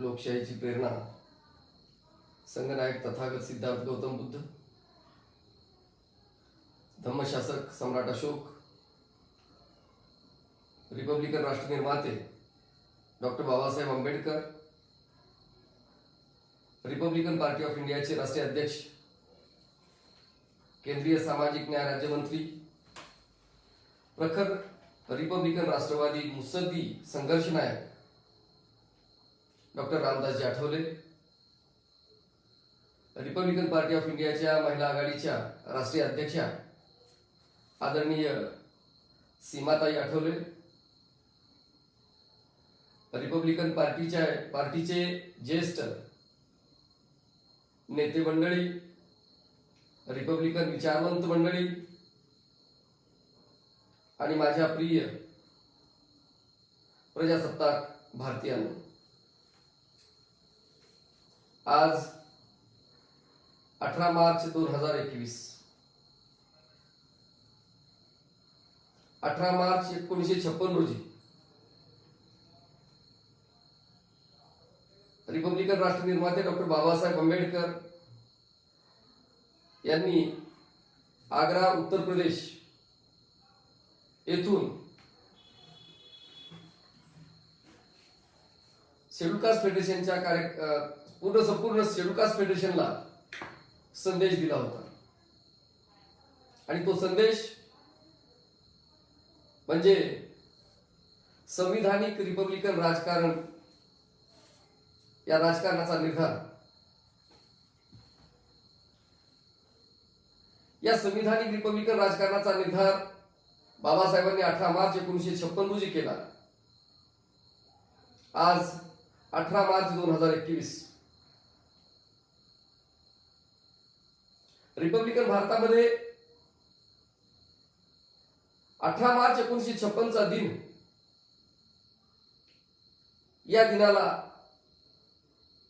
लोकशाहीची प्रेरणा संघनायक तथागत सिद्धार्थ गौतम बुद्ध, धम्मशासक सम्राट अशोक, रिपब्लिकन राष्ट्र निर्माते doctor Babasaheb Ambedkar, Republican party of इंडियाचे राष्ट्रीय अध्यक्ष, केंद्रीय सामाजिक न्याय राज्यमंत्री, प्रखर रिपब्लिकन राष्ट्रवादी मुत्सद्दी संघर्ष नायक doctor Ramdasji Athawale, Republican party of इंडियाच्या महिला आघाडीच्या राष्ट्रीय अध्यक्षा आदरणीय सीमाताई आठवले, रिपब्लिकन पार्टीचे ज्येष्ठ नेते मंडळी, रिपब्लिकन विचारवंत मंडळी आणि माझ्या प्रिय प्रजासत्ताक भारतीयांनो, आज 18 मार्च 2021, 18 मार्च 1956 रोजी रिपब्लिकन राष्ट्र निर्माते डॉक्टर बाबासाहेब आंबेडकर यांनी आग्रा उत्तर प्रदेश येथून शेड्यूल कास्ट फेडरेशनच्या संपूर्ण शेड्यूल कास्ट फेडरेशनला संदेश दिला होता. आणि तो संदेश म्हणजे संविधानिक रिपब्लिकन राजकारण, या राजकारणाचा निर्धार. या संविधानिक रिपब्लिकन राजकारणाचा निर्धार बाबासाहेबांनी 18 मार्च 1956 रोजी केला. आज 18 मार्च 2021 रिपब्लिकन भारतामध्ये 18 मार्च 1956 चा दिन, या दिनाला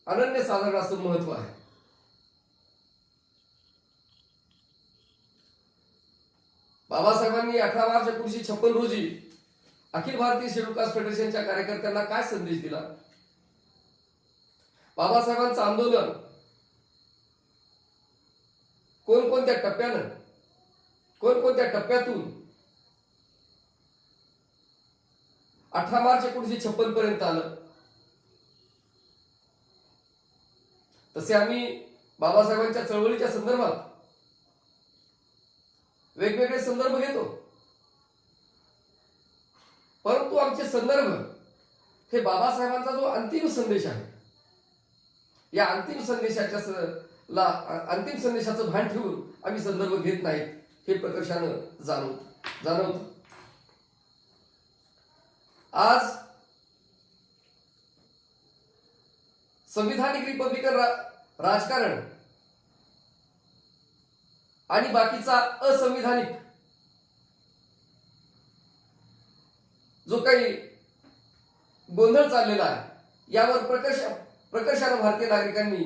अनन्यसाधारण असं महत्व आहे. बाबासाहेबांनी 18 मार्च 1956 रोजी अखिल भारतीय शेड्यूल कास्ट फेडरेशनच्या कार्यकर्त्यांना काय संदेश दिला? बाबासाहेबांचं आंदोलन कोणकोणत्या टप्प्यातून 18 मार्च 1956 पर्यंत आलं, तसे आम्ही बाबासाहेबांच्या चळवळीच्या संदर्भात वेगवेगळे संदर्भ घेतो. परंतु आमचे संदर्भ हे बाबासाहेबांचा जो अंतिम संदेश आहे, या अंतिम संदेशाचं भान ठेवून आम्ही संदर्भ घेत नाहीत, हे प्रकर्षानं जाणवतं. आज संविधानिक रिपब्लिकन राजकारण आणि बाकीचा असंविधानिक जो काही गोंधळ चाललेला आहे, यावर प्रकर्षानं भारतीय नागरिकांनी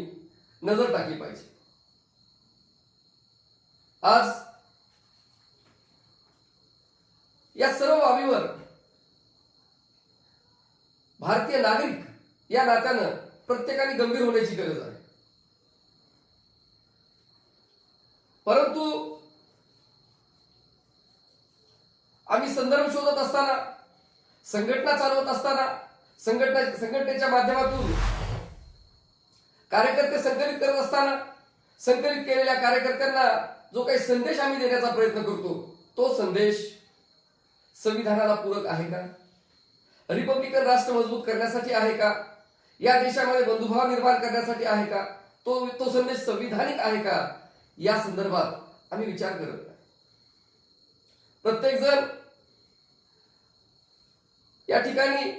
नजर टाकली पाहिजे. आज या सर्व बाबीवर भारतीय नागरिक या नात्यानं प्रत्येकाने गंभीर होण्याची गरज आहे. परंतु आम्ही संदर्भ शोधत असताना, संघटना चालवत असताना, संघटनेच्या माध्यमातून कार्यकर्ते संकलित करत असताना, संकलित केलेल्या कार्यकर्त्यांना जो काही संदेश आम्ही देण्याचा प्रयत्न करतो, तो संदेश संविधानाला पूरक आहे का? रिपब्लिकन राष्ट्र मजबूत करण्यासाठी आहे का? या देशामध्ये बंधुभाव निर्माण करण्यासाठी आहे का? तो संदेश संविधानिक आहे का? या संदर्भात आम्ही विचार करत नाही. प्रत्येक जण या ठिकाणी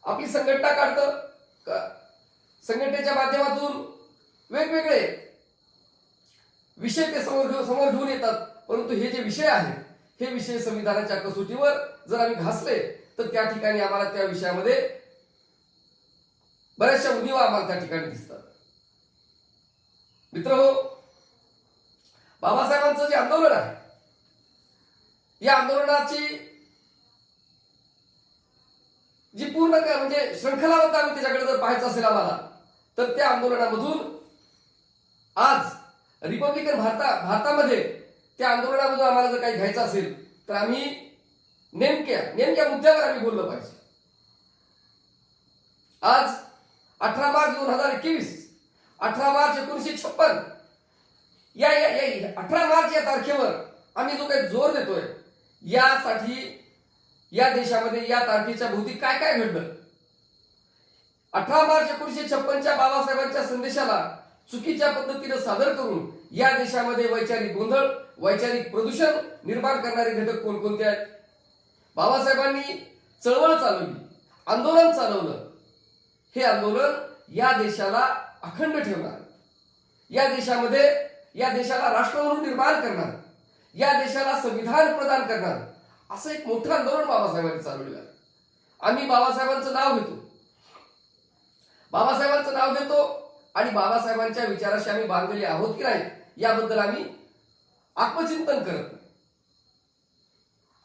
आपली संघटना काढतं, संघटनेच्या माध्यमातून वेगवेगळे विषय ते समोर घेऊन येतात. परंतु हे जे विषय आहेत, हे विषय संविधानाच्या कसोटीवर जर आम्ही घासले तर त्या ठिकाणी आम्हाला त्या विषयामध्ये बऱ्याचशा उणिवा आम्हाला त्या ठिकाणी दिसतात. मित्रहो, बाबासाहेबांचं जे आंदोलन आहे, या आंदोलनाची जी पूर्ण म्हणजे शृंखलाबद्ध आम्ही त्याच्याकडे जर पाहायचं असेल आम्हाला, तर त्या आंदोलनामधून आज रिपब्लिकन भारतामध्ये त्या आंदोलनामधून आम्हाला जर काही घ्यायचं असेल तर आम्ही नेमक्या मुद्द्यावर आम्ही बोललो पाहिजे. आज 18 मार्च 2021, 18 मार्च 1956 या 18 मार्च या तारखेवर आम्ही जो काही जोर देतोय, यासाठी या देशामध्ये या तारखेच्या भोवती काय काय घडलं. 18 मार्च 1956च्या बाबासाहेबांच्या संदेशाला चुकीच्या पद्धतीने सादर करून या देशामध्ये वैचारिक गोंधळ, वैचारिक प्रदूषण निर्माण करणारे घटक कोणकोणते आहेत. बाबासाहेबांनी चळवळ चालवली, आंदोलन चालवलं. हे आंदोलन या देशाला अखंड ठेवणार, या देशामध्ये या देशाला राष्ट्र म्हणून निर्माण करणार, या देशाला संविधान प्रदान करणार असं एक मोठं आंदोलन बाबासाहेबांनी चालवलेलं आहे. आम्ही बाबासाहेबांचं नाव घेतो आणि बाबासाहेबांच्या विचाराशी आम्ही बांधलेले आहोत की नाही याबद्दल आम्ही आत्मचिंतन करत नाही.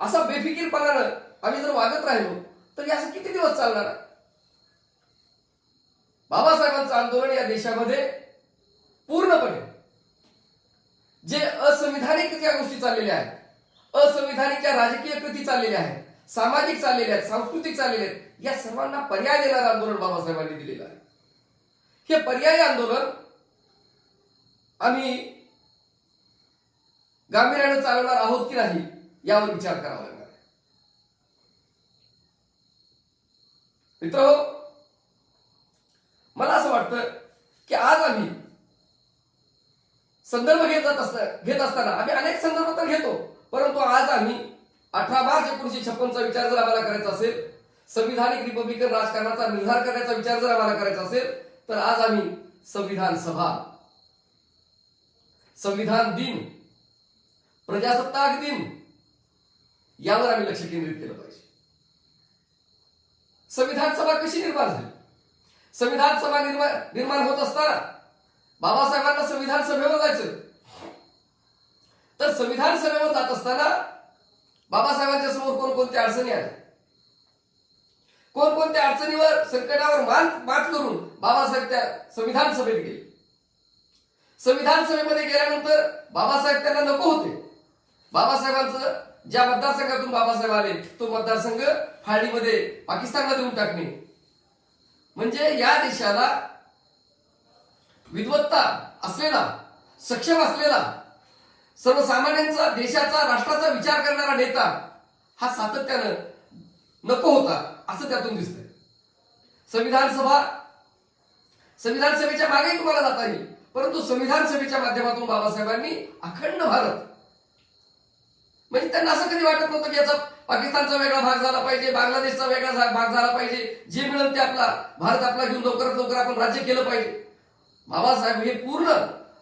असा बेफिकीरपणानं आम्ही जर वागत राहिलो तर असं किती दिवस चालणार. बाबासाहेबांचं आंदोलन या देशामध्ये पूर्णपणे जे असंविधानिक ज्या गोष्टी चाललेल्या आहेत, असंविधानिक ज्या राजकीय कृती चाललेल्या आहेत, सामाजिक चाललेल्या आहेत, सांस्कृतिक चाललेल्या आहेत, या सर्वांना पर्याय देणारं आंदोलन बाबासाहेबांनी दिलेलं आहे. हे पर्यायी आंदोलन आम्ही गांभीर्याने चालवणार आहोत की नाही यावर विचार करावा लागणार आहे. मित्रहो, मला असं वाटतं की आज आम्ही संदर्भ घेत असताना आम्ही अनेक संदर्भ तर घेतो, परंतु आज आम्ही 18 मार्च 1956चा विचार जर आम्हाला करायचा असेल, संविधानिक रिपब्लिकन राजकारणाचा निर्धार करण्याचा विचार जर आम्हाला करायचा असेल, तर आज आम्ही संविधान सभा, संविधान दिन, प्रजासत्ताक दिन यावर आम्ही लक्ष केंद्रित केलं पाहिजे. संविधान सभा कशी निर्माण झाली? संविधान सभा निर्माण होत असताना बाबासाहेबांना संविधान सभेवर जायचं, तर संविधान सभेवर जात असताना बाबासाहेबांच्या समोर कोणकोणत्या अडचणी आल्या, कोणकोणत्या अडचणीवर, संकटावर मात करून बाबासाहेब त्या संविधान सभेत गेले. संविधान सभेमध्ये गेल्यानंतर बाबासाहेब त्यांना नको होते. बाबासाहेबांचं ज्या मतदारसंघातून बाबासाहेब आले तो मतदारसंघ फाळणीमध्ये पाकिस्तानला देऊन टाकणे म्हणजे या देशाला विद्वत्ता असलेला, सक्षम असलेला, सर्वसामान्यांचा, देशाचा, राष्ट्राचा विचार करणारा नेता हा सातत्यानं नको होता असं त्यातून दिसतंय. संविधान सभेच्या मागे तुम्हाला जाता येईल, परंतु संविधान सभेच्या माध्यमातून बाबासाहेबांनी अखंड भारत, म्हणजे त्यांना असं कधी वाटत नव्हतं की याचा पाकिस्तानचा वेगळा भाग झाला पाहिजे, बांगलादेशचा वेगळा भाग झाला पाहिजे, जे मिळेल ते भारत आपला घेऊन लवकरात लवकर आपण राज्य केलं पाहिजे. बाबासाहेब हे पूर्ण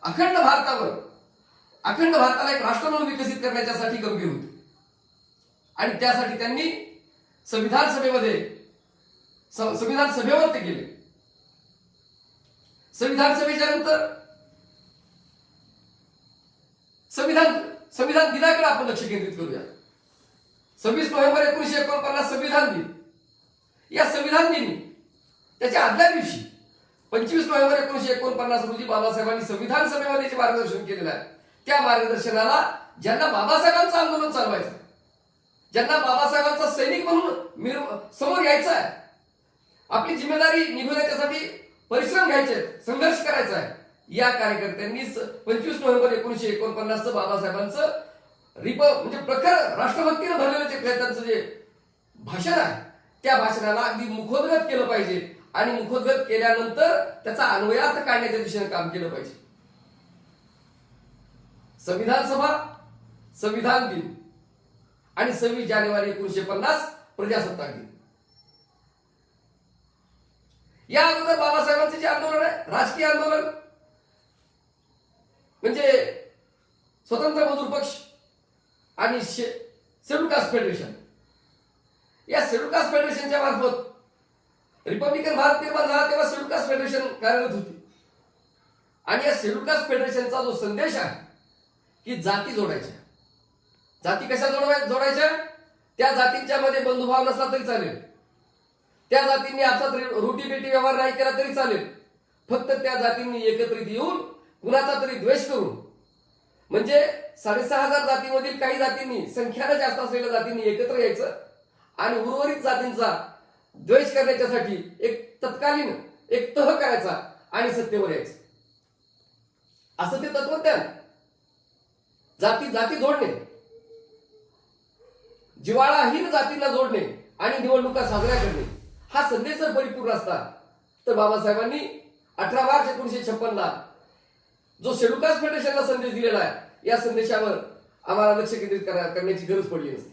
अखंड भारताला एक राष्ट्र म्हणून विकसित करण्याच्यासाठी गंभीर होते आणि त्यासाठी त्यांनी संविधान सभेवर ते गेले. संविधान सभेच्या नंतर संविधान दिनाकडे आपण लक्ष केंद्रित करूया. 26 नोव्हेंबर 1949 संविधान दिन. या संविधान दिनी त्याच्या आदल्या दिवशी 25 नोव्हेंबर 1949 रोजी बाबासाहेबांनी संविधान सभेमध्ये जे मार्गदर्शन केलेलं आहे त्या मार्गदर्शनाला ज्यांना बाबासाहेबांचं आंदोलन चालवायचं, ज्यांना बाबासाहेबांचा सैनिक म्हणून समोर यायचं आहे, आपली जिम्मेदारी निभवण्यासाठी परिश्रम घ्यायचे, संघर्ष करायचा आहे, या कार्यकर्त्यांनी 25 नोव्हेंबर 1949 बाबासाहेबांचं म्हणजे प्रखर राष्ट्रभक्तीनं भरलेलं त्यांचं जे भाषण आहे त्या भाषणाला अगदी मुखोद्गत केलं पाहिजे आणि मुखोद्गत केल्यानंतर त्याचा अन्वयार्थ काढण्याच्या दिशेने काम केलं पाहिजे. संविधान सभा, संविधान दिन आणि 26 जानेवारी 1950 प्रजासत्ताक दिन. या अगोदर बाबासाहेबांचे जे आंदोलन आहे, राजकीय आंदोलन म्हणजे स्वतंत्र मजूर पक्ष आणि शेड्यूल कास्ट फेडरेशन, या शेड्यूल कास्ट फेडरेशनच्या मार्फत रिपब्लिकन भारत निर्माण झाला तेव्हा शेड्यूल कास्ट फेडरेशन कार्यरत होती आणि या शेड्यूल कास्ट फेडरेशनचा जो संदेश आहे की जाती जोडायच्या, जाती कशा जोडायच्या, त्या जातींच्या मध्ये बंधुभाव नसला तरी चालेल, त्या जातींनी आपसात रोटीबेटी व्यवहार नाही केला तरी चालेल, फक्त त्या जातींनी एकत्रित येऊन कुणाचा तरी द्वेष करून, म्हणजे 6,500 जातीमधील काही जातींनी, संख्याने जास्त असलेल्या जातींनी एकत्र यायचं आणि उर्वरित जातींचा द्वेष करण्याच्यासाठी एक तत्कालीन एक तह करायचा आणि सत्तेवर यायचं, असं ते तत्वज्ञान. जाती जाती जोडणे, जिव्हाळाहीन जातींना जोडणे आणि निवडणुका साजऱ्या करणे, हा संदेश जर परिपूर्ण असता तर बाबासाहेबांनी 18 मार्च 1956 जो शेड्यूल कास्ट फेडरेशनला संदेश दिलेला आहे, या संदेशावर आम्हाला लक्ष केंद्रित करण्याची गरज पडली नसती.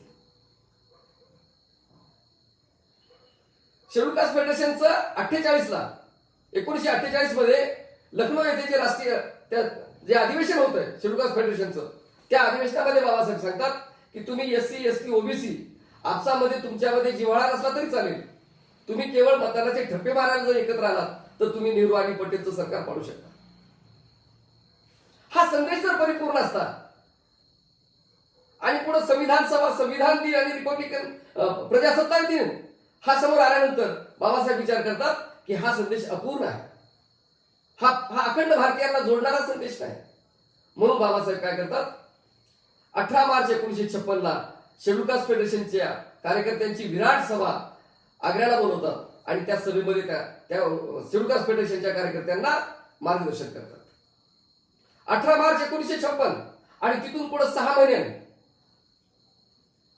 शेड्यूल कास्ट फेडरेशनचं 1948 मध्ये लखनौ येथे जे राष्ट्रीय जे अधिवेशन होतं शेड्यूल कास्ट फेडरेशनचं, त्या अधिवेशनामध्ये बाबासाहेब सांगतात की तुम्ही एससी एसटी ओबीसी आपसामध्ये तुमच्यामध्ये जिव्हाळा नसला तरी चालेल, तुम्ही केवळ मतदानाचे ठप्पे मारायला जर एकत्र आलात तर तुम्ही नेहरू आणि पटेलचं सरकार पाडू शकता. हा संदेश जर परिपूर्ण असता आणि पुढे संविधान सभा, संविधान दिन आणि रिपब्लिकन प्रजासत्ताक दिन हा समोर आल्यानंतर बाबासाहेब विचार करतात की हा संदेश अपूर्ण आहे, हा अखंड भारतीयांना जोडणारा संदेश नाही. म्हणून बाबासाहेब काय करतात, 18 मार्च 1956 शेड्यूल कास्ट फेडरेशनच्या कार्यकर्त्यांची विराट सभा आग्र्याला बोलवतात आणि त्या सभेमध्ये त्या शेड्यूल कास्ट फेडरेशनच्या कार्यकर्त्यांना मार्गदर्शन करतात. 18 मार्च 1956 आणि तिथून पुढे 6 महिन्यांनी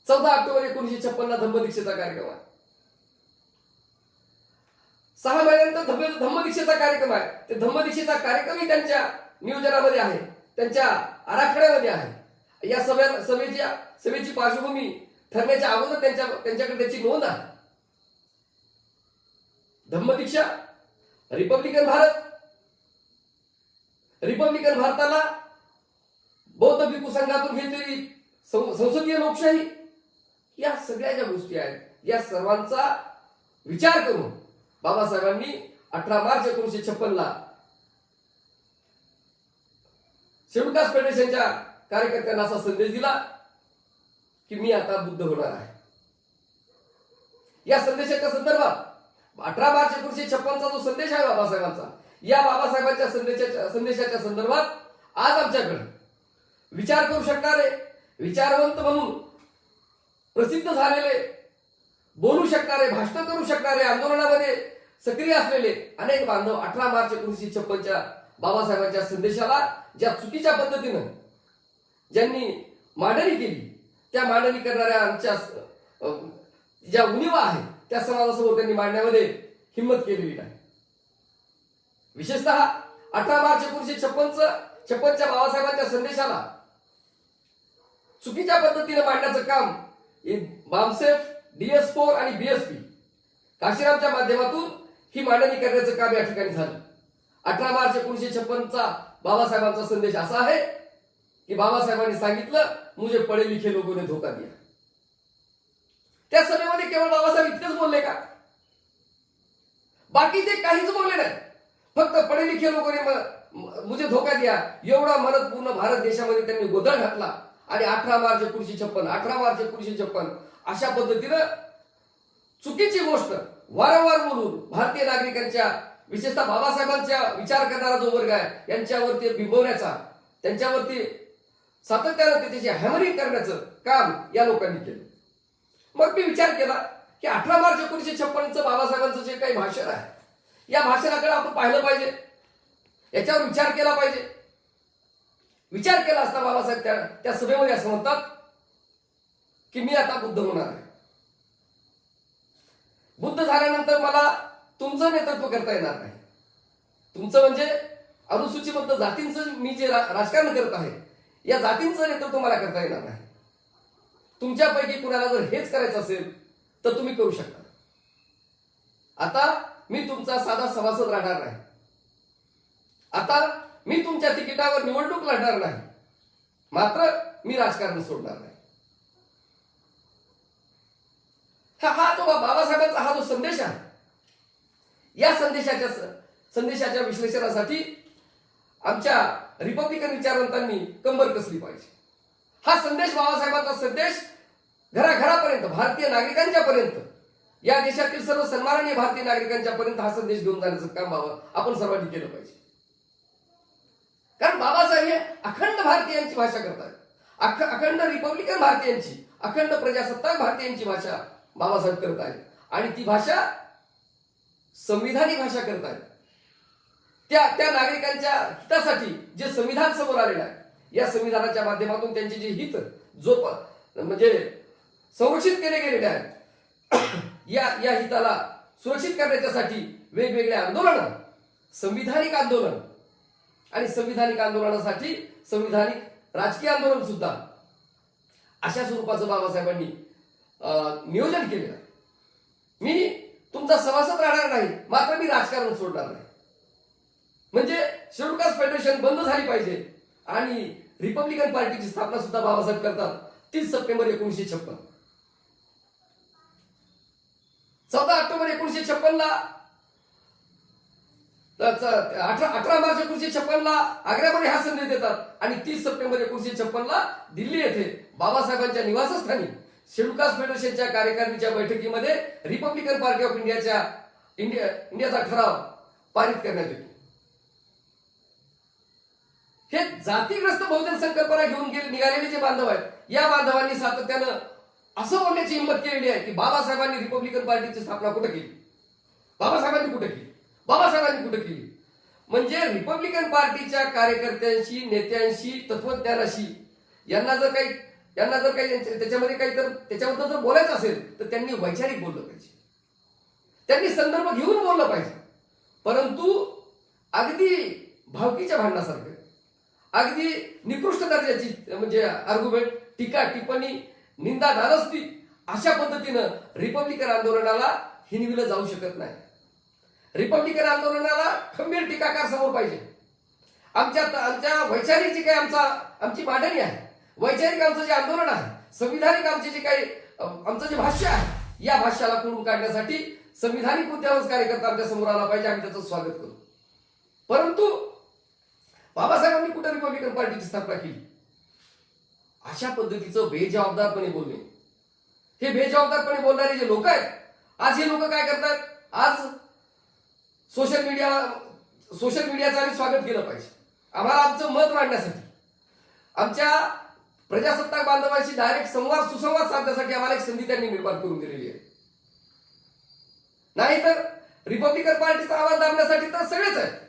14 ऑक्टोबर 1956 धम्मदीक्षेचा कार्यक्रम आहे. 6 महिन्यानंतर धम्मदीक्षेचा कार्यक्रम आहे. ते धम्मदीक्षेचा कार्यक्रमही त्यांच्या नियोजनामध्ये आहे, त्यांच्या आराखड्यामध्ये आहे. या सभेची पार्श्वभूमी ठरण्याच्या अगोदर त्यांच्याकडे त्याची नोंद आहे. धम्मदीक्षा, रिपब्लिकन भारताला बौद्ध भिक्खू संघातून घेतलेली संसदीय लोकशाही, या सगळ्या ज्या गोष्टी आहेत, या सर्वांचा विचार करून बाबासाहेबांनी 18 मार्च 1956 शेड्यूल कास्ट फेडरेशनच्या कार्यकर्त्यांना असा संदेश दिला की मी आता बुद्ध होणार आहे. या संदेशाच्या संदर्भात 18 मार्च 1956 जो संदेश आहे बाबासाहेबांचा, या बाबासाहेबांच्या संदेशाच्या संदर्भात आज आमच्याकडे विचार करू शकणारे, विचारवंत म्हणून प्रसिद्ध झालेले, बोलू शकणारे, भाषण करू शकणारे, आंदोलनामध्ये सक्रिय असलेले अनेक बांधव 18 मार्च 1956 बाबासाहेबांच्या संदेशाला ज्या चुकीच्या पद्धतीनं ज्यांनी मांडणी केली, त्या मांडणी करणाऱ्या आमच्या ज्या उणिवा आहेत त्या समाजासमोर त्यांनी मांडण्यामध्ये हिंमत केलेली नाही. विशेषतः 18 मार्च 1956 बाबासाहेबांच्या संदेशाला चुकीच्या पद्धतीने मांडण्याचं काम बामसेफ, DS4 आणि BSP काशीरामच्या माध्यमातून ही मांडणी करण्याचं काम या ठिकाणी झालं. 18 मार्च 1956 बाबासाहेबांचा संदेश असा आहे की बाबासाहेबांनी सांगितलं, मुझे पढे लिखे लोगों ने धोखा दिया. त्या सभेमध्ये केवळ बाबासाहेब इतकंच बोलले का? बाकी ते काहीच बोलले नाही. फक्त पढे लिखे लोगों ने मुझे धोका दिया एवढा म्हणत पूर्ण भारत देशामध्ये त्यांनी गोंधळ घातला आणि 18 मार्च 1956 अशा पद्धतीनं चुकीची गोष्ट वारंवार बोलून भारतीय नागरिकांच्या, विशेषतः बाबासाहेबांच्या विचार करणारा जो वर्ग आहे यांच्यावरती बिंबवण्याचा, त्यांच्यावरती सातत्यानं त्याची हॅमरिंग करण्याचं काम या लोकांनी केलं. मग मी विचार केला की 18 मार्च 1956 बाबासाहेबांचं जे काही भाषण आहे, या भाषणाकडे आपण पाहिलं पाहिजे, याच्यावर विचार केला पाहिजे. विचार केला असता बाबासाहेब त्या सभेमध्ये असं म्हणतात की मी आता बुद्ध होणार आहे. बुद्ध झाल्यानंतर मला तुमचं नेतृत्व करता येणार नाही. तुमचं म्हणजे अनुसूचिबद्ध जातींचं मी जे राजकारण करत आहे, या जातींचं नेतृत्व मला करता येणार नाही. तुमच्यापैकी कुणाला जर हेच करायचं असेल तर तुम्ही करू शकता. आता मी तुमचा साधा सभासद राहणार नाही. आता मी तुमच्या तिकिटावर निवडणूक लढणार नाही. मात्र मी राजकारण सोडणार नाही. हा जो बाबासाहेबांचा हा जो संदेश आहे, या संदेशाच्या विश्लेषणासाठी आमच्या रिपब्लिकन विचारवंतांनी कंबर कसली पाहिजे. हा संदेश, बाबासाहेबांचा संदेश घराघरापर्यंत, भारतीय नागरिकांच्या पर्यंत या देशातील सर्व सन्माननीय भारतीय नागरिकांच्या पर्यंत हा संदेश घेऊन जाण्याचं काम व्हावं आपण सर्वांनी केलं पाहिजे. कारण बाबासाहेब हे अखंड भारतीयांची भाषा करतात, अखंड रिपब्लिकन भारतीयांची, अखंड प्रजासत्ताक भारतीयांची भाषा बाबासाहेब करत आहेत. आणि ती भाषा संविधानिक भाषा करत आहेत. त्या नागरिकांच्या हितासाठी जे संविधान समोर आलेलं आहे, या संविधानाच्या माध्यमातून त्यांचे जे हित म्हणजे संरक्षित केले गेलेले आहेत, या हिताला सुरक्षित करण्यासाठी वेगवेगळे आंदोलन, संविधानिक आंदोलन आणि संविधानिक आंदोलनासाठी संविधानिक राजकीय आंदोलन सुद्धा अशा स्वरूपाचं बाबासाहेबांनी नियोजन केलेलं आहे. मी तुमचा सभासद राहणार नाही, मात्र मी राजकारण सोडणार नाही. म्हणजे शेड्यूल कास्ट फेडरेशन बंद झाली पाहिजे. आणि रिपब्लिकन पार्टीची स्थापना सुद्धा बाबासाहेब करतात 30 सप्टेंबर 1956. 14 ऑक्टोबर 1956 ला 18 मार्च 1956 ला आग्र्यामध्ये हा संदेश देतात आणि 30 सप्टेंबर 1956 ला दिल्ली येथे बाबासाहेबांच्या निवासस्थानी शेड्यूल कास्ट फेडरेशनच्या कार्यकारिणीच्या बैठकीमध्ये रिपब्लिकन पार्टी ऑफ इंडियाचा ठराव पारित करण्यात येतो. हे जातीग्रस्त बहुजन संकल्पना घेऊन निघालेले जे बांधव आहेत, या बांधवांनी सातत्यानं असं बोलण्याची हिंमत केलेली आहे की बाबासाहेबांनी रिपब्लिकन पार्टीची स्थापना कुठे केली, बाबासाहेबांनी कुठे केली, बाबासाहेबांनी कुठे केली. म्हणजे रिपब्लिकन पार्टीच्या कार्यकर्त्यांशी, नेत्यांशी, तत्वज्ञानाशी यांना जर काही त्याच्यामध्ये काही तर त्याच्याबद्दल जर बोलायचं असेल तर त्यांनी वैचारिक बोललं पाहिजे, त्यांनी संदर्भ घेऊन बोललं पाहिजे. परंतु अगदी भावकीच्या भांडणासारखं, अगदी निकृष्ट दर्जाची म्हणजे आर्ग्युमेंट, टीका, टिप्पणी, निंदा, नाराजगी अशा पद्धतीनं रिपब्लिकन आंदोलनाला हिनविलं जाऊ शकत नाही. रिपब्लिकन आंदोलनाला खंबीर टीकाकार समोर पाहिजे. आमच्या वैचारिक जी काही आमची मांडणी आहे, वैचारिक आमचं जे आंदोलन आहे, संविधानिक आमचे जे काही आमचं जे भाष्य आहे, या भाष्याला खोडून काढण्यासाठी संविधानिक मुद्द्यावर कार्यकर्ता आमच्या समोर आला पाहिजे. आम्ही त्याचं स्वागत करू. परंतु बाबासाहेबांनी कुठे रिपब्लिकन पार्टीची स्थापना केली अशा पद्धतीचं बेजबाबदारपणे बोलणे, हे बेजबाबदारपणे बोलणारे जे लोक आहेत, आज हे लोक काय करतात, आज सोशल मीडियाचं आम्ही स्वागत केलं पाहिजे. आम्हाला आमचं मत मांडण्यासाठी, आमच्या प्रजासत्ताक बांधवांशी डायरेक्ट सुसंवाद साधण्यासाठी आम्हाला एक संधी त्यांनी निर्माण करून दिलेली आहे. नाहीतर रिपब्लिकन पार्टीचा आवाज दाबण्यासाठी तर सगळेच आहेत.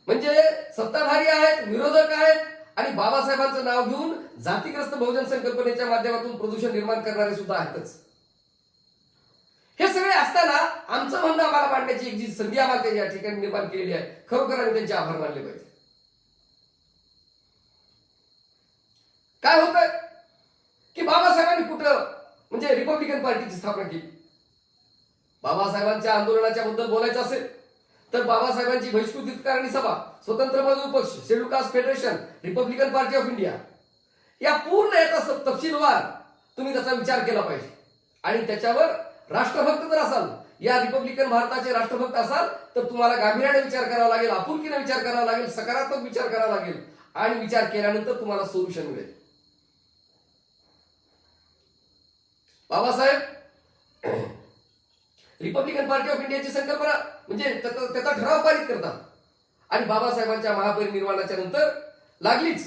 म्हणजे सत्ताधारी आहेत, विरोधक आहेत आणि बाबासाहेबांचं नाव घेऊन जातीग्रस्त बहुजन संकल्पनेच्या माध्यमातून प्रदूषण निर्माण करणारे सुद्धा आहेतच. हे सगळे असताना आमचं म्हणणं आम्हाला मांडण्याची एक जी संधी आम्हाला त्यांनी या ठिकाणी निर्माण केलेली आहे, खरोखर आम्ही त्यांचे आभार मानले पाहिजे. काय होतंय की बाबासाहेबांनी कुठं म्हणजे रिपब्लिकन पार्टीची स्थापना केली. बाबासाहेबांच्या आंदोलनाच्या बद्दल बोलायचं असेल तर बाबासाहेबांची बहिष्कृत सभा, स्वतंत्र मजूर पक्ष, schedule caste federation, republican party of India, या पूर्ण याचा तपशीलवार तुम्ही त्याचा विचार केला पाहिजे. आणि त्याच्यावर राष्ट्रभक्त जर असाल, या रिपब्लिकन भारताचे राष्ट्रभक्त असाल तर तुम्हाला गांभीर्याने विचार करावा लागेल, आपुलकीने विचार करावा लागेल, सकारात्मक विचार करावा लागेल. आणि विचार केल्यानंतर तुम्हाला सोल्युशन मिळेल. बाबासाहेब रिपब्लिकन पार्टी ऑफ इंडियाची संकल्पना म्हणजे त्याचा ठराव पारित करतात. आणि बाबासाहेबांच्या महापरिनिर्वाणाच्या नंतर लागलीच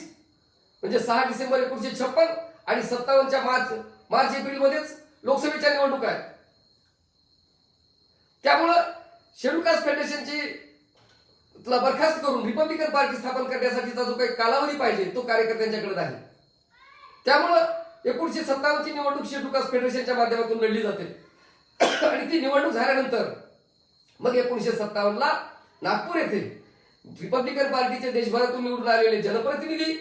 म्हणजे 6 डिसेंबर 1956 आणि 57च्या मार्च एप्रिल मध्येच लोकसभेच्या निवडणुका आहेत. त्यामुळं शेड्यूल कास्ट फेडरेशनची बरखास्त करून रिपब्लिकन पार्टी स्थापन करण्यासाठीचा जो काही कालावधी पाहिजे तो कार्यकर्त्यांच्याकडे नाही. त्यामुळं 1957ची निवडणूक शेड्यूल कास्ट फेडरेशनच्या माध्यमातून लढली जाते. आणि ती निवडणूक झाल्यानंतर मग 1957ला नागपूर येथे रिपब्लिकन पार्टीचे देशभरातून निवडून आलेले जनप्रतिनिधी,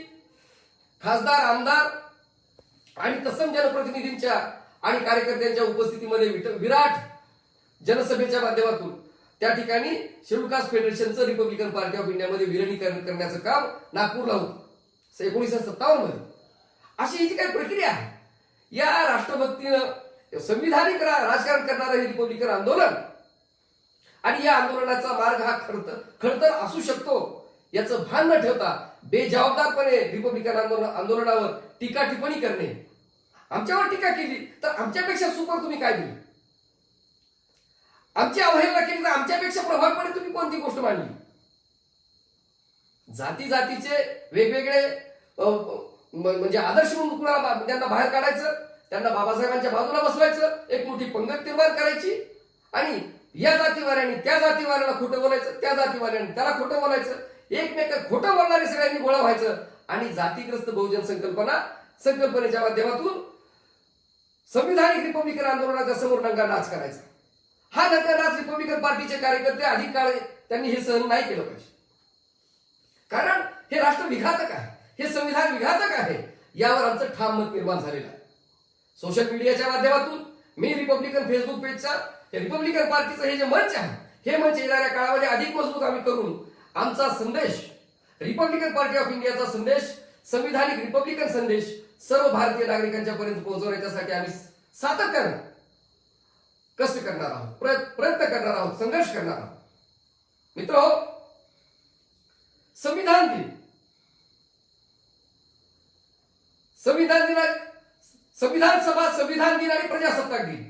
खासदार, आमदार आणि तत्सम जनप्रतिनिधींच्या आणि कार्यकर्त्यांच्या उपस्थितीमध्ये विराट जनसभेच्या माध्यमातून त्या ठिकाणी शेड्यूल कास्ट फेडरेशनचं रिपब्लिकन पार्टी ऑफ इंडियामध्ये विलीनीकरण करण्याचं काम नागपूरला होतं 1957 मध्ये. अशी ही जी काही प्रक्रिया आहे, या राष्ट्रभक्तीनं संविधानिक राजकारण करणारं हे रिपब्लिकन आंदोलन आणि या आंदोलनाचा मार्ग हा खडतर असू शकतो याचं भान न ठेवता बेजबाबदारपणे रिपब्लिकन आंदोलनावर टीका टिप्पणी करणे, आमच्यावर टीका केली तर आमच्यापेक्षा सुपर तुम्ही काय दिली, आमची अवहेलना केली तर आमच्यापेक्षा प्रभावीपणे तुम्ही कोणती गोष्ट मांडली? जाती जातीचे वेगवेगळे म्हणजे आदर्श म्हणून कुणाला त्यांना बाहेर काढायचं, त्यांना बाबासाहेबांच्या बाजूला बसवायचं, एक मोठी पंगत निर्माण करायची आणि या जातीवाल्याने त्या जातीवाल्याला खोटं बोलायचं, त्या जातीवाल्याने त्याला खोटं बोलायचं, एकमेक खोटं बोलणारे सगळ्यांनी गोळा व्हायचं आणि जातीग्रस्त बहुजन संकल्पनेच्या माध्यमातून संविधानिक रिपब्लिकन आंदोलनाच्या समोर नंगा नाच करायचा. हा नंगा नाच रिपब्लिकन पार्टीचे कार्यकर्ते अधिक काळ त्यांनी हे सहन नाही केलं पाहिजे, कारण हे राष्ट्र विघातक आहे, हे संविधान विघातक आहे. यावर आमचं ठाम मत निर्माण झालेलं आहे. सोशल मीडियाच्या माध्यमातून मी रिपब्लिकन फेसबुक पेजचा रिपब्लिकन पार्टीचं हे जे मंच आहे, हे मंच येणाऱ्या काळामध्ये अधिक मजबूत आम्ही करून आमचा संदेश, रिपब्लिकन पार्टी ऑफ इंडियाचा संदेश, संविधानिक रिपब्लिकन संदेश सर्व भारतीय नागरिकांच्या पर्यंत पोहोचवण्यासाठी आम्ही सातत्याने कष्ट करणार आहोत, प्रयत्न करणार आहोत, संघर्ष करणार आहोत. मित्रहो, संविधान दिन, संविधान सभा, संविधान दिन आणि प्रजासत्ताक दिन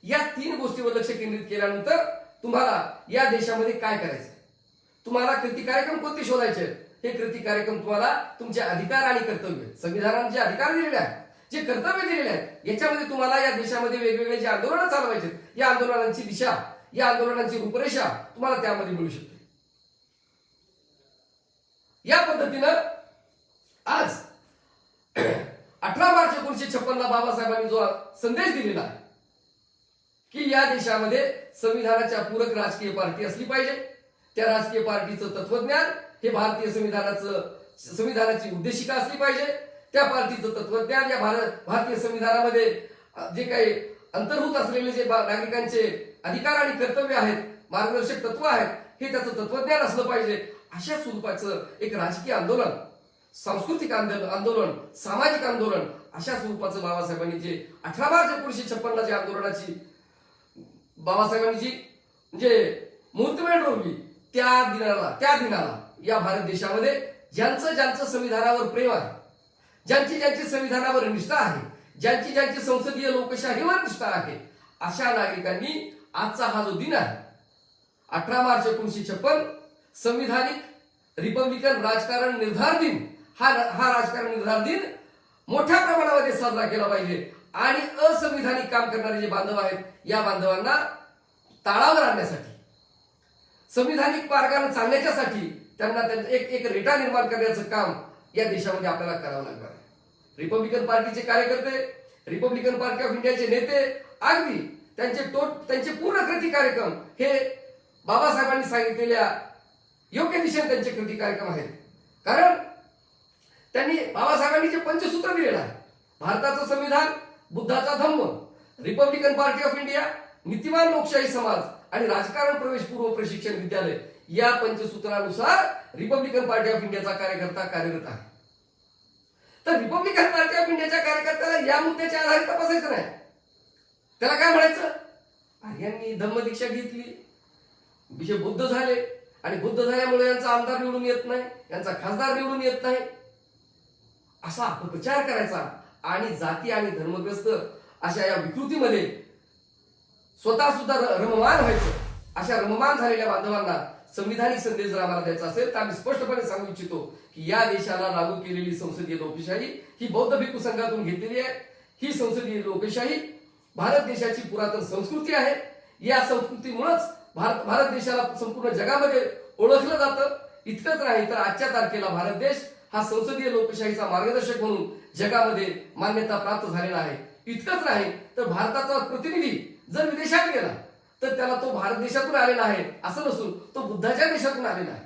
या तीन गोष्टीवर लक्ष केंद्रित केल्यानंतर तुम्हाला या देशामध्ये काय करायचं, तुम्हाला कृती कार्यक्रम कोणते शोधायचे, हे कृती कार्यक्रम तुम्हाला तुमचे अधिकार आणि कर्तव्य, संविधानाने जे अधिकार दिलेले आहेत, जे कर्तव्य दिलेले आहेत, याच्यामध्ये तुम्हाला या देशामध्ये वेगवेगळे जे आंदोलन चालवायचे, या आंदोलनांची दिशा, या आंदोलनांची रूपरेषा तुम्हाला त्यामध्ये मिळू शकते. या पद्धतीनं आज 18 मार्च 1956 ला बाबासाहेबांनी जो संदेश दिलेला आहे की या देशामध्ये संविधानाच्या पूरक राजकीय पार्टी असली पाहिजे, त्या राजकीय पार्टीचं तत्वज्ञान हे भारतीय संविधानाची उद्देशिका असली पाहिजे, त्या पार्टीचं तत्वज्ञान या भारतीय संविधानामध्ये जे काही अंतर्भूत असलेले जे नागरिकांचे अधिकार आणि कर्तव्य आहेत, मार्गदर्शक तत्व आहेत, हे त्याचं तत्वज्ञान असलं पाहिजे. अशा स्वरूपाचं एक राजकीय आंदोलन, सांस्कृतिक आंदोलन, सामाजिक आंदोलन अशा स्वरूपाचं बाबासाहेबांनी जे 18 मार्च 1956 जे आंदोलनाची बाबासाहेबांनी जी मुहूर्तमेढ रोवली, त्या दिनाला या भारत देशामध्ये ज्यांचं संविधानावर प्रेम आहे, ज्यांची संविधानावर निष्ठा आहे, ज्यांची संसदीय लोकशाहीवर निष्ठा आहे, अशा नागरिकांनी आजचा हा जो दिन आहे 18 मार्च 1956 संविधानिक रिपब्लिकन राजकारण निर्धार दिन, हा राजकारण निर्धार दिन मोठ्या प्रमाणामध्ये साजरा केला पाहिजे आणि असंविधानिक काम करणारे जे बांधव आहेत, या बांधवांना ताळावर आणण्यासाठी, संविधानिक मार्गाने चालण्याच्यासाठी त्यांना एक रेटा निर्माण करण्याचं काम या देशामध्ये आपल्याला करावं लागणार आहे. रिपब्लिकन पार्टीचे कार्यकर्ते, रिपब्लिकन पार्टी ऑफ इंडियाचे नेते अगदी त्यांचे पूर्ण कृती कार्यक्रम हे बाबासाहेबांनी सांगितलेल्या योग्य दिशेने त्यांचे कृती कार्यक्रम आहेत. कारण त्यांनी बाबासाहेबांनी जे पंचसूत्र दिलेलं आहे, भारताचं संविधान, बुद्धाचा धम्म, रिपब्लिकन पार्टी ऑफ इंडिया, नीतिवान लोकशाही समाज आणि राजकारण प्रवेश पूर्व प्रशिक्षण विद्यालय, या पंचसूत्रानुसार रिपब्लिकन पार्टी ऑफ इंडियाचा कार्यकर्ता कार्यरत आहे. तर रिपब्लिकन पार्टी ऑफ इंडियाच्या कार्यकर्त्याला या मुद्द्याच्या आधारे तपासायचं नाही. त्याला काय म्हणायचं, यांनी धम्मदीक्षा घेतली, विषय बुद्ध झाले आणि बुद्ध झाल्यामुळे यांचा आमदार निवडून येत नाही, यांचा खासदार निवडून येत नाही, असा अपप्रचार करायचा आणि जाती आणि धर्मग्रस्त अशा या विकृतीमध्ये स्वतः सुद्धा रममान व्हायचं. अशा रममान झालेल्या बांधवांना संविधानिक संदेश जर आम्हाला द्यायचा असेल तर आम्ही स्पष्टपणे सांगू इच्छितो की या देशाला लागू केलेली संसदीय लोकशाही ही बौद्ध भिक्खू संघातून घेतलेली आहे. ही संसदीय लोकशाही भारत देशाची पुरातन संस्कृती आहे. या संस्कृतीमुळेच भारत देशाला संपूर्ण जगामध्ये ओळखलं जातं. इतकंच नाही तर आजच्या तारखेला भारत देश हा संसदीय लोकशाहीचा मार्गदर्शक म्हणून जगामध्ये मान्यता प्राप्त झालेला आहे. इतकंच नाही तर भारताचा प्रतिनिधी जर विदेशात गेला तर त्याला तो भारत देशातून आलेला आहे असं नसून तो बुद्धाच्या देशातून आलेला आहे.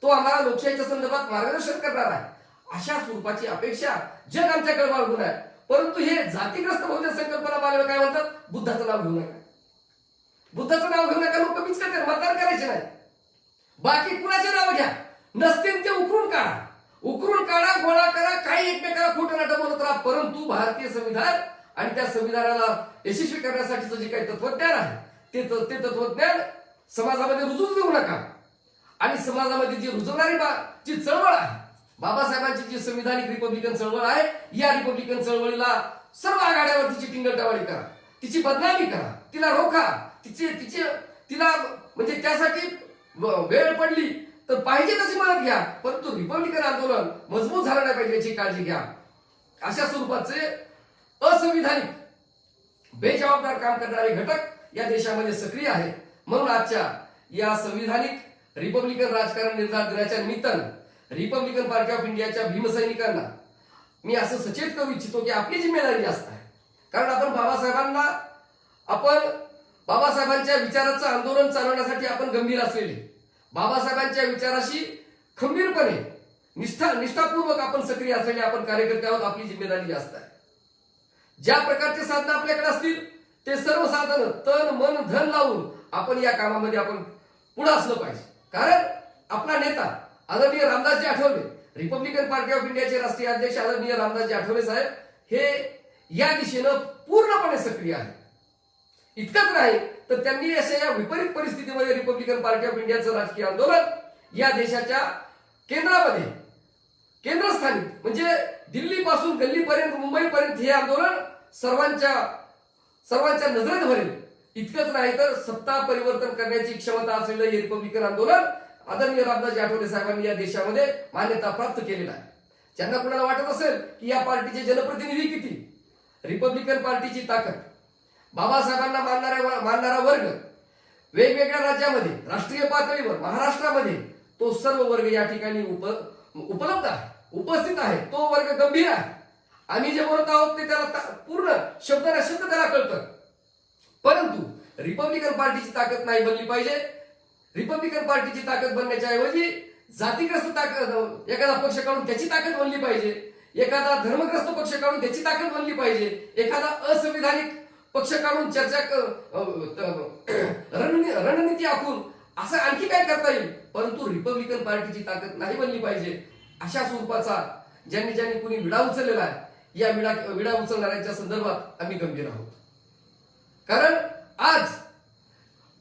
तो आम्हाला लोकशाहीच्या संदर्भात मार्गदर्शन करणार आहे. अशा स्वरूपाची अपेक्षा जग आमच्याकडे बाळगून आहे. परंतु हे जातीग्रस्त बहुजन संकल्पना बाळगून काय म्हणतात, बुद्धाचं नाव घेऊ नका, बुद्धाचं नाव घेऊ नका. लोक कमीच करतात, मतदान करायचे नाही. बाकी कुणाचे नाव घ्या, नसतील ते उकरून काढा, गोळा करा, काही एकमेकाला खोटं नाटक बोलत राहा. परंतु भारतीय संविधान आणि त्या संविधानाला यशस्वी करण्यासाठीचं जे काही तत्वज्ञान आहे ते तत्वज्ञान समाजामध्ये रुजूच देऊ नका. आणि समाजामध्ये जी रुजवणारी जी चळवळ आहे, बाबासाहेबांची जी संविधानिक रिपब्लिकन चळवळ आहे, या रिपब्लिकन चळवळीला सर्व आघाड्यावर तिची टिंगलटावाळी करा, तिची बदनामी करा, तिला रोखा, तिला म्हणजे त्यासाठी वेळ पडली तर पाहिजे तशी मदत घ्या, परंतु रिपब्लिकन आंदोलन मजबूत झालं नाही पाहिजे याची काळजी घ्या. अशा स्वरूपाचे असंविधानिक बेजबाबदार काम करणारे घटक या देशामध्ये सक्रिय आहेत. म्हणून आजच्या या संविधानिक रिपब्लिकन राजकारण निर्धार दिनाच्या निमित्तानं रिपब्लिकन पार्टी ऑफ इंडियाच्या भीमसैनिकांना मी असं सचेत करू इच्छितो की आपली जिम्मेदारी जास्त आहे. कारण आपण बाबासाहेबांच्या विचाराचं आंदोलन चालवण्यासाठी आपण गंभीर असलेले, बाबासाहेबांच्या विचाराशी खंबीरपणे निष्ठापूर्वक आपण सक्रिय असलेले आपण कार्यकर्ते आहोत. आपली जिम्मेदारी जास्त आहे. ज्या प्रकारचे साधनं आपल्याकडे असतील ते सर्व साधनं तन मन धन लावून आपण या कामामध्ये आपण पुढे असलं पाहिजे. कारण आपला नेता आदरणीय Ramdasji Athawale, Republican party of इंडियाचे राष्ट्रीय अध्यक्ष आदरणीय रामदासजी आठवले साहेब हे या दिशेनं पूर्णपणे सक्रिय आहे. इतकंच नाही तर त्यांनी अशा या विपरीत परिस्थितीमध्ये रिपब्लिकन पार्टी ऑफ इंडियाचं राजकीय आंदोलन या देशाच्या केंद्रामध्ये, केंद्रस्थानी म्हणजे दिल्लीपासून गल्लीपर्यंत, मुंबईपर्यंत हे आंदोलन सर्वांच्या नजरेत भरेल. इतकंच नाही तर सत्ता परिवर्तन करण्याची क्षमता असलेलं हे रिपब्लिकन आंदोलन आदरणीय रामदासजी आठवले साहेबांनी या देशामध्ये मान्यता प्राप्त केलेला आहे. ज्यांना कुणाला वाटत असेल की या पार्टीचे जनप्रतिनिधी किती, रिपब्लिकन पार्टीची ताकद, बाबासाहेबांना मानणारा वर्ग वेगवेगळ्या राज्यामध्ये, राष्ट्रीय पातळीवर, महाराष्ट्रामध्ये तो सर्व वर्ग या ठिकाणी उपलब्ध आहे, उपस्थित आहे. तो वर्ग गंभीर आहे. आम्ही जे बोलत आहोत ते त्याला पूर्ण शब्दाला शब्द त्याला कळतं. परंतु रिपब्लिकन पार्टीची ताकद नाही बनली पाहिजे. रिपब्लिकन पार्टीची ताकद बनण्याच्या ऐवजी जातीग्रस्त ताकद, एखादा पक्ष काढून त्याची ताकद बनली पाहिजे, एखादा धर्मग्रस्त पक्ष काढून त्याची ताकद बनली पाहिजे, एखादा असंविधानिक पक्ष काढून चर्चा रणनीती आखून असं आणखी काय करता येईल. परंतु रिपब्लिकन पार्टीची ताकद नाही बनली पाहिजे. अशा स्वरूपाचा ज्यांनी कुणी विडा उचललेला आहे, या विडा उचलणाऱ्यांच्या संदर्भात आम्ही गंभीर आहोत. कारण आज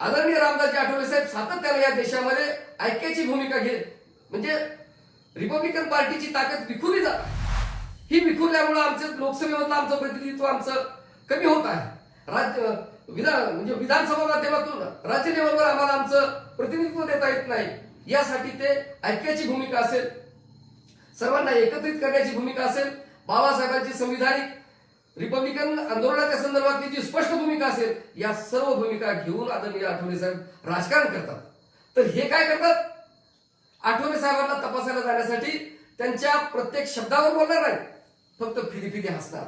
आदरणीय रामदासजी आठवले साहेब सातत्याने या देशामध्ये ऐक्याची भूमिका घेत, म्हणजे रिपब्लिकन पार्टीची ताकद विखुरली जात आहे. ही विखुरल्यामुळे आमचं लोकसभेमधलं आमचं प्रतिनिधित्व आमचं कमी होत आहे. विधानसभा माध्यमातून राज्य लेवलवर आम्हाला आमचं प्रतिनिधित्व देता येत नाही. यासाठी ते ऐक्याची भूमिका असेल, सर्वांना एकत्रित करण्याची भूमिका असेल, बाबासाहेबांची संविधानिक रिपब्लिकन आंदोलनाच्या संदर्भातली जी स्पष्ट भूमिका असेल, या सर्व भूमिका घेऊन आदरणीय आठवले साहेब राजकारण करतात. तर हे काय करतात, आठवले साहेबांना तपासायला जाण्यासाठी त्यांच्या प्रत्येक शब्दावर बोलणार नाही, फक्त फिरी हसणार,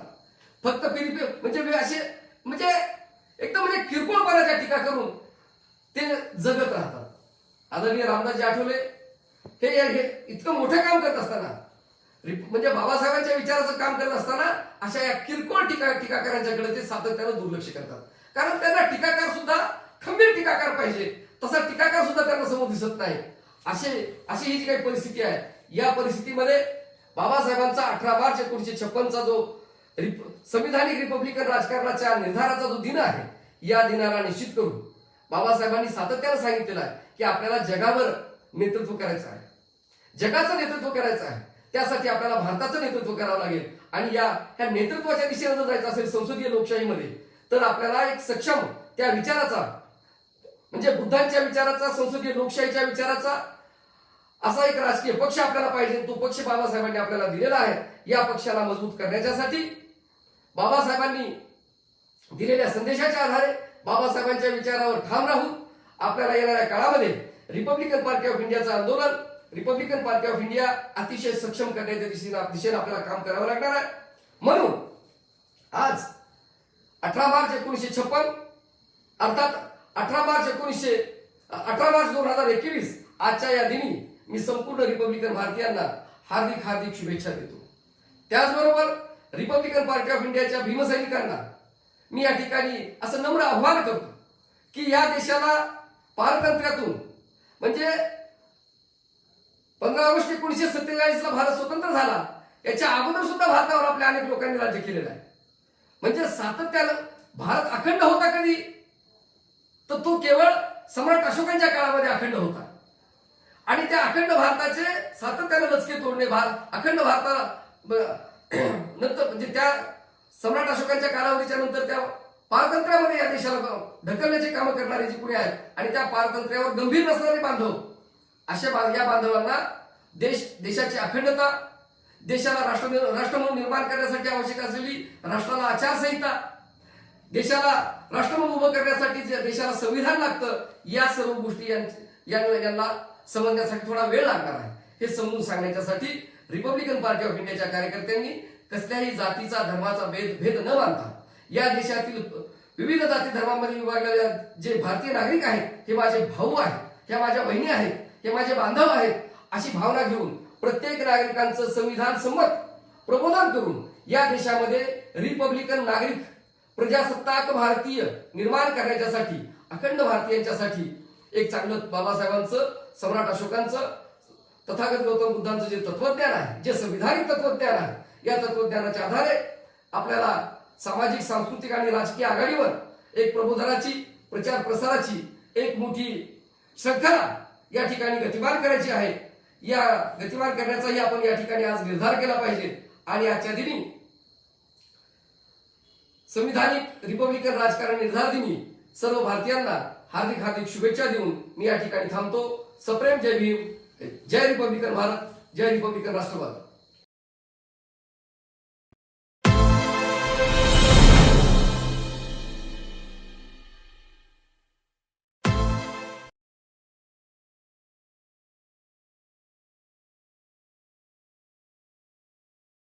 फक्त फिरी म्हणजे असे म्हणजे एकदम म्हणजे किरकोळपणाच्या टीका करून ते जगत राहतात. आदरणीय रामदासजी आठवले हे इतकं मोठं काम करत असताना, म्हणजे बाबासाहेबांच्या विचाराचं काम करत असताना अशा या किरकोळ टीकाकारांच्याकडे ते सातत्यानं दुर्लक्ष करतात. कारण त्यांना टीकाकार सुद्धा खंबीर टीकाकार पाहिजे, तसा टीकाकार सुद्धा त्यांना समोर दिसत नाही. अशी ही जी काही परिस्थिती आहे, या परिस्थितीमध्ये बाबासाहेबांचा 18 मार्च 1956चा जो संविधानिक रिपब्लिकन राजकारणाच्या निर्धाराचा जो दिन आहे, या दिनाला निश्चित करून बाबासाहेबांनी सातत्यानं सांगितलेलं आहे की आपल्याला जगावर नेतृत्व करायचं आहे, जगाचं नेतृत्व करायचं आहे. त्यासाठी आपल्याला भारताचं नेतृत्व करावं लागेल. आणि या नेतृत्वाच्या दिशेने जर जायचं असेल संसदीय लोकशाहीमध्ये, तर आपल्याला एक सक्षम त्या विचाराचा, म्हणजे बुद्धांच्या विचाराचा, संसदीय लोकशाहीच्या विचाराचा असा एक राजकीय पक्ष आपल्याला पाहिजे. तो पक्ष बाबासाहेबांनी आपल्याला दिलेला आहे. या पक्षाला मजबूत करण्यासाठी बाबासाहेबांनी दिलेल्या संदेशाच्या आधारे, बाबासाहेबांच्या विचारावर ठाम राहून आपल्याला येणाऱ्या काळामध्ये रिपब्लिकन पार्टी ऑफ इंडियाचं आंदोलन, रिपब्लिकन पार्टी ऑफ इंडिया अतिशय सक्षम करण्याच्या दिशेने आपल्याला काम करावं लागणार आहे. म्हणून आज 18 मार्च 1956 अर्थात 18 मार्च 2021 आजच्या या दिनी मी संपूर्ण रिपब्लिकन भारतीयांना हार्दिक शुभेच्छा देतो. त्याचबरोबर रिपब्लिकन पार्टी ऑफ इंडियाच्या भीमसैनिकांना मी या ठिकाणी असं नम्र आव्हान करतो की या देशाला पारतंत्र्यातून, म्हणजे 15 ऑगस्ट 1947ला भारत स्वतंत्र झाला, याच्या अगोदर सुद्धा भारतावर आपल्या अनेक लोकांनी राज्य केलेलं आहे. म्हणजे सातत्यानं भारत अखंड होता कधी, तर तो केवळ सम्राट अशोकांच्या काळामध्ये अखंड होता. आणि त्या अखंड भारताचे सातत्यानं लचके तोडणे, अखंड भारताला नंतर म्हणजे त्या सम्राट अशोकांच्या कालावधीच्या नंतर त्या पारतंत्र्यामध्ये या देशाला ढकलण्याचे कामं करणारे जे कुणी आहेत आणि त्या पारतंत्र्यावर गंभीर नसणारे बांधव, या बांधवांना देशाची अखंडता, देशाला राष्ट्र म्हणून निर्माण करण्यासाठी आवश्यक असलेली राष्ट्राला आचारसंहिता, देशाला राष्ट्र म्हणून उभं करण्यासाठी जे देशाला संविधान लागतं, या सर्व गोष्टी यांना समजण्यासाठी थोडा वेळ लागणार आहे. हे समजून सांगण्यासाठी रिपब्लिकन पार्टी ऑफ इंडियाच्या कार्यकर्त्यांनी कसल्याही जातीचा धर्माचा भेद न मानता या देशातील विविध जाती धर्मांमध्ये विभागलेल्या जे भारतीय नागरिक आहेत, हे माझे भाऊ आहेत, ह्या माझ्या बहिणी आहेत, हे माझे बांधव आहेत, अशी भावना घेऊन प्रत्येक नागरिकांचं संविधान संमत प्रबोधन करून या देशामध्ये रिपब्लिकन नागरिक प्रजासत्ताक भारतीय निर्माण करण्याच्यासाठी, अखंड भारतीयांच्यासाठी एक चांगलं बाबासाहेबांचं, सम्राट अशोकांचं, तथागत गौतम बुद्धांचं जे तत्वज्ञान आहे, जे संविधानिक तत्वज्ञान आहे, या तत्वज्ञानाच्या आधारे आपल्याला सामाजिक, सांस्कृतिक आणि राजकीय आघाडीवर एक प्रबोधनाची, प्रचार प्रसाराची एक मोठी श्रृंखला या ठिकाणी गतिमान करायची आहे. या गतिमान करण्याचाही आपण या ठिकाणी आज निर्धार केला पाहिजे. आणि आजच्या दिनी संविधानिक रिपब्लिकन राजकारण निर्धार दिनी सर्व भारतीयांना हार्दिक हार्दिक शुभेच्छा देऊन मी या ठिकाणी थांबतो. सप्रेम जय भीम, जय रिपब्लिकन भारत, जय रिपब्लिकन राष्ट्रवाद.